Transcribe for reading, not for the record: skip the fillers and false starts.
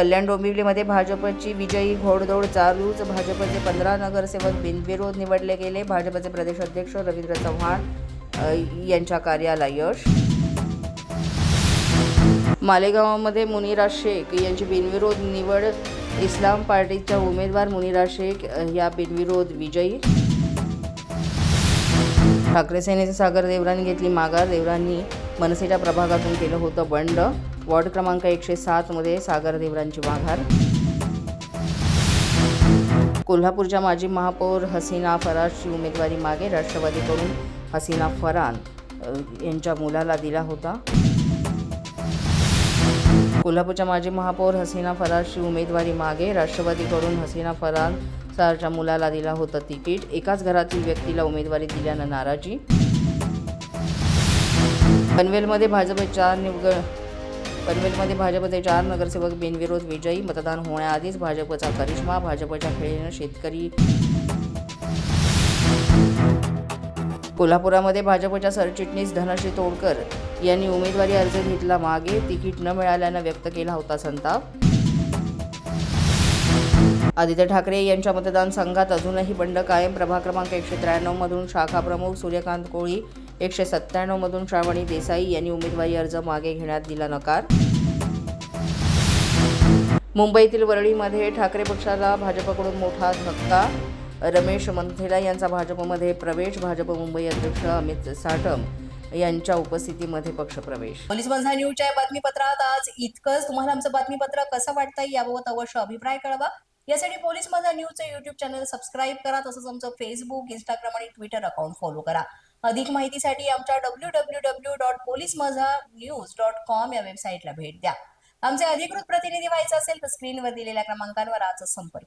कल्याण डोंबिवलीमध्ये भाजपची विजयी घोडदौड चालूच. भाजपचे 15 नगरसेवक बिनविरोध निवडले गेले. भाजपचे प्रदेश अध्यक्ष रवींद्र चव्हाण यांच्या कार्याला यश. मालेगावमध्ये मुनिरा शेख यांची बिनविरोध निवड. इस्लाम पार्टीच्या उमेदवार मुनिरा शेख या बिनविरोध विजयी. ठाकरे सेनेचे सागर देवरांनी घेतली माघार. देवरांनी मनसेच्या प्रभागातून केलं होतं बंड. वॉर्ड क्रमांक 107 मध्ये सागर देवरांची माघार. कोल्हापूरच्या माजी महापौर हसीना फरारची उमेदवारी मागे. राष्ट्रवादीकडून हसीना फरार यांच्या मुलाला दिला होता. कोल्हापूरच्या माजी महापौर हसीना फरारची उमेदवारी मागे. राष्ट्रवादीकडून हसीना फरारच्या मुलाला दिला होतं तिकीट. एकाच घरातील व्यक्तीला उमेदवारी दिल्यानं नाराजी. पनवेलमध्ये भाजपचे 4 नगरसेवक बिनविरोध विजयी. मतदान होण्याआधीच भाजपचा करिश्मा. भाजपच्या खेळीनं शेतकरी. कोल्हापुरामध्ये भाजपच्या सरचिटणीस धनश्री तोडकर यांनी उमेदवारी अर्ज घेतला मागे. तिकीट न मिळाल्यानं व्यक्त केला होता संताप. आदित्य ठाकरे यांच्या मतदारसंघात अजूनही बंड कायम. प्रभाग क्रमांक 193 मधून शाखा प्रमुख सूर्यकांत कोळी, 197 मधून श्रावणी देसाई यांनी उमेदवारी अर्ज मागे घेण्यात दिला नकार. मुंबईतील वरळीमध्ये ठाकरे पक्षाला भाजपकडून मोठा धक्का. रमेश मंथेला यांचा भाजपमध्ये प्रवेश. भाजप मुंबई अध्यक्ष अमित साटम यांच्या उपस्थितीमध्ये पक्षप्रवेश. पोलीस माझा न्यूजच्या बातमीपत्रात आज इतकंच. तुम्हाला आमचं बातमीपत्र कसं वाटतंय याबाबत अवश्य अभिप्राय कळवा. यासाठी पोलीस माझा न्यूजचं यूट्यूब चॅनल सबस्क्राईब करा. तसंच आमचं फेसबुक, इंस्टाग्राम आणि ट्विटर अकाउंट फॉलो करा. अधिक माहितीसाठी आमच्या www.policemazhanews.com या वेबसाईटला भेट द्या. आमचे अधिकृत प्रतिनिधी व्हायचं असेल तर स्क्रीनवर दिलेल्या क्रमांकांवर आजच संपर्क